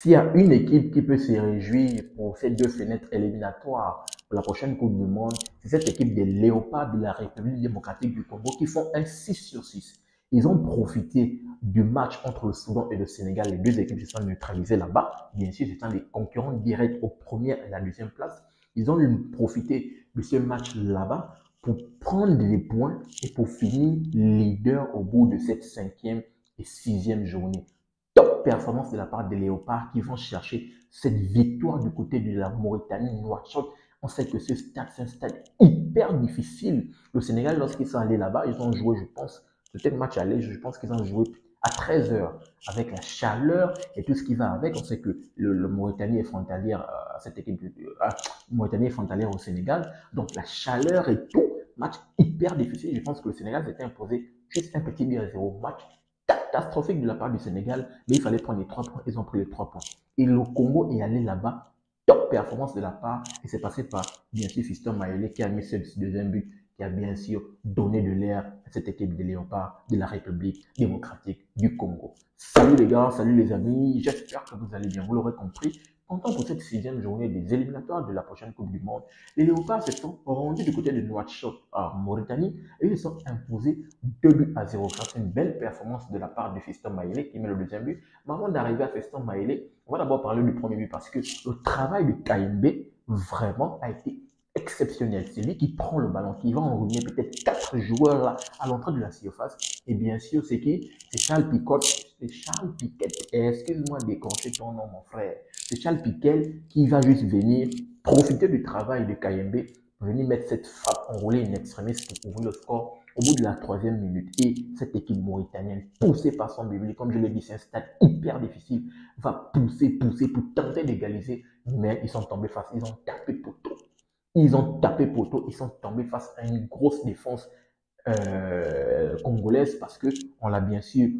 S'il y a une équipe qui peut se réjouir pour ces deux fenêtres éliminatoires pour la prochaine Coupe du Monde, c'est cette équipe des Léopards de la République démocratique du Congo qui font un 6 sur 6. Ils ont profité du match entre le Soudan et le Sénégal. Les deux équipes se sont neutralisées là-bas. Bien sûr, c'est un des concurrents directs aux premières et à la deuxième place. Ils ont profité de ce match là-bas pour prendre des points et pour finir leader au bout de cette cinquième et sixième journée. Top performance de la part des Léopards qui vont chercher cette victoire du côté de la Mauritanie, Nouakchott. On sait que ce stade, c'est un stade hyper difficile. Le Sénégal, lorsqu'ils sont allés là-bas, ils ont joué, je pense, c'était le match aller, je pense qu'ils ont joué à 13 heures avec la chaleur et tout ce qui va avec. On sait que le Mauritanie est frontalière à cette équipe, Mauritanie est frontalière au Sénégal. Donc la chaleur et tout, match hyper difficile. Je pense que le Sénégal s'était imposé juste un petit but à zéro. Match catastrophique de la part du Sénégal, mais il fallait prendre les 3 points. Ils ont pris les 3 points. Et le Congo est allé là-bas, top performance de la part, et c'est passé par, bien sûr, Fiston Mayele qui a mis ce deuxième but, qui a bien sûr donné de l'air à cette équipe des Léopards de la République démocratique du Congo. Salut les gars, salut les amis, j'espère que vous allez bien, vous l'aurez compris. Content pour cette sixième journée des éliminatoires de la prochaine Coupe du Monde. Les Léopards se sont rendus du côté de Nouakchott, en Mauritanie, et ils se sont imposés 2 buts à 0. C'est une belle performance de la part de Fiston Mayele qui met le deuxième but. Mais avant d'arriver à Fiston Mayele, on va d'abord parler du premier but parce que le travail de KMB vraiment a été exceptionnel. C'est lui qui prend le ballon, qui va enrouler peut-être 4 joueurs là à l'entrée de la surface. Et bien sûr, c'est qui? C'est Charles Picot. C'est Charles Piquet. Excuse-moi d'écorcher ton nom, mon frère. C'est Charles Piquet qui va juste venir profiter du travail de KMB, venir mettre cette frappe enroulée in extremis pour ouvrir le score au bout de la 3e minute. Et cette équipe mauritanienne, poussée par son bébé, comme je l'ai dit, c'est un stade hyper difficile, va pousser pour tenter d'égaliser, mais ils sont tombés face, ils ont tapé poteau. Ils ont tapé poteau, ils sont tombés face à une grosse défense congolaise parce que on a bien sûr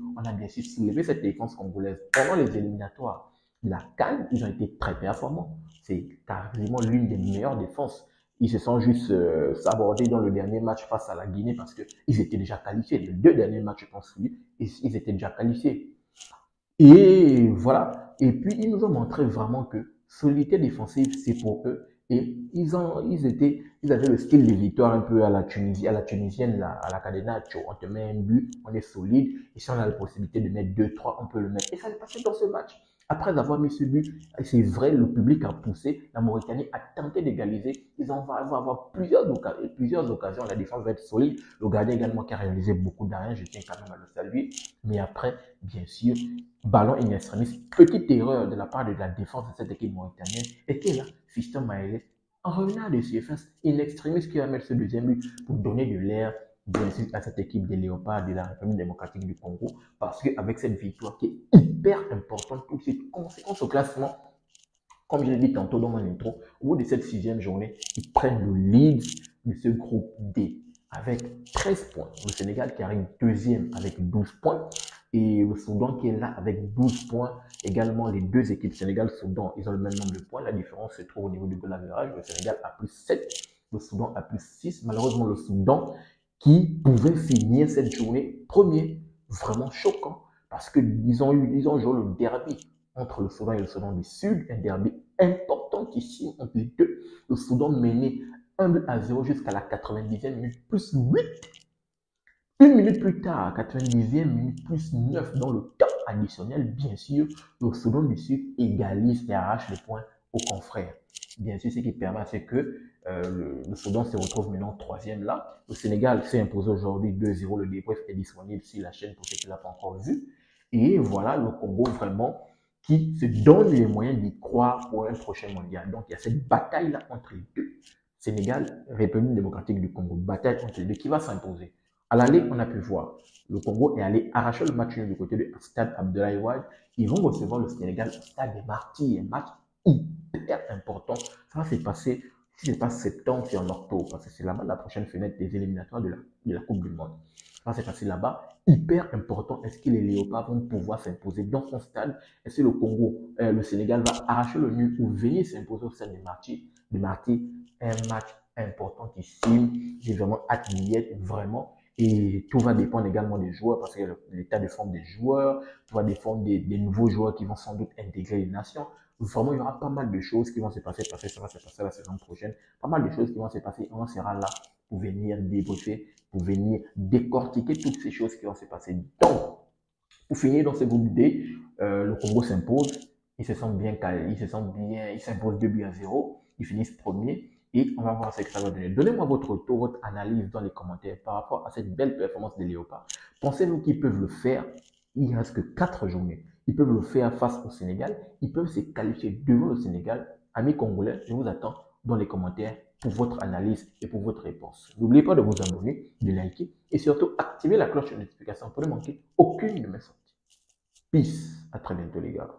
soulevé cette défense congolaise pendant les éliminatoires. La CAN, ils ont été très performants. C'est quasiment l'une des meilleures défenses. Ils se sont juste sabordés dans le dernier match face à la Guinée parce qu'ils étaient déjà qualifiés. Les 2 derniers matchs, je pense, ils étaient déjà qualifiés. Et voilà. Et puis, ils nous ont montré vraiment que solidité défensive, c'est pour eux. Et ils avaient le style de victoire un peu à la Tunisie, à la tunisienne, là, à la Cadenaccio. On te met un but, on est solide. Et si on a la possibilité de mettre 2, 3, on peut le mettre. Et ça s'est passé dans ce match. Après avoir mis ce but, c'est vrai, le public a poussé. La Mauritanie a tenté d'égaliser. Ils vont avoir plusieurs occasions. La défense va être solide. Le gardien également qui a réalisé beaucoup d'arrêts. Je tiens quand même à le saluer. Mais après, bien sûr, ballon in extremis, petite erreur de la part de la défense de cette équipe mauritanienne, était là, Fiston Maëlé, en revenant de surface, in extremis qui va mettre ce deuxième but pour donner de l'air, bien sûr, à cette équipe des Léopards de la République démocratique du Congo, parce qu'avec cette victoire qui est hyper importante pour ses conséquences au classement, comme je l'ai dit tantôt dans mon intro, au bout de cette sixième journée, ils prennent le lead de ce groupe D avec 13 points. Le Sénégal qui arrive deuxième avec 12 points et le Soudan qui est là avec 12 points. Également, les deux équipes Sénégal-Soudan, ils ont le même nombre de points. La différence se trouve au niveau du goal average. Le Sénégal a plus 7, le Soudan a plus 6. Malheureusement, le Soudan qui pouvait finir cette journée premier, vraiment choquant parce qu'ils ont joué le derby entre le Soudan et le Soudan du Sud, un derby importantissime entre les deux. Le Soudan menait 1 but à 0 jusqu'à la 90e minute, plus 8. Une minute plus tard, 90e minute, plus 9 dans le temps additionnel, bien sûr, le Soudan du Sud égalise et arrache les points aux confrères. Bien sûr, ce qui permet à ce que le Soudan se retrouve maintenant troisième là. Le Sénégal s'est imposé aujourd'hui 2-0. Le débrief est disponible sur la chaîne pour ceux qui ne l'ont pas encore vu. Et voilà le Congo vraiment qui se donne les moyens d'y croire pour un prochain mondial. Donc, il y a cette bataille-là entre les deux. Sénégal, République démocratique du Congo, bataille entre les deux qui va s'imposer. À l'aller, on a pu voir, le Congo est allé arracher le match du côté du stade Abdoulaye Wade. Ils vont recevoir le Sénégal au stade des Martyrs, un match hyper important. Ça va se passer, si ce n'est pas septembre, c'est en octobre, parce que c'est là-bas la prochaine fenêtre des éliminatoires de la Coupe du Monde. Ça va se passer là-bas, hyper important. Est-ce que les Léopards vont pouvoir s'imposer dans son stade? Est-ce que le Congo, le Sénégal va arracher le mur ou venir s'imposer au stade des Martyrs? Un match importantissime. J'ai vraiment hâte d'y être, vraiment. Et tout va dépendre également des joueurs parce qu'il y a l'état de forme des joueurs, tout va dépendre des nouveaux joueurs qui vont sans doute intégrer les nations. Vraiment, il y aura pas mal de choses qui vont se passer parce que ça va se passer la saison prochaine. Pas mal de choses qui vont se passer et on sera là pour venir débriefer, pour venir décortiquer toutes ces choses qui vont se passer. Donc, pour finir dans ce groupe D, le Congo s'impose. Ils se sentent bien calés, ils s'imposent 2 buts à 0. Ils finissent premiers et on va voir ce que ça va donner. Donnez-moi votre retour, votre analyse dans les commentaires par rapport à cette belle performance des Léopards. Pensez-vous qu'ils peuvent le faire? Il ne reste que 4 journées. Ils peuvent le faire face au Sénégal. Ils peuvent se qualifier devant le Sénégal. Amis congolais, je vous attends dans les commentaires pour votre analyse et pour votre réponse. N'oubliez pas de vous abonner, de liker et surtout activer la cloche de notification pour ne manquer aucune de mes sorties. Peace. À très bientôt les gars.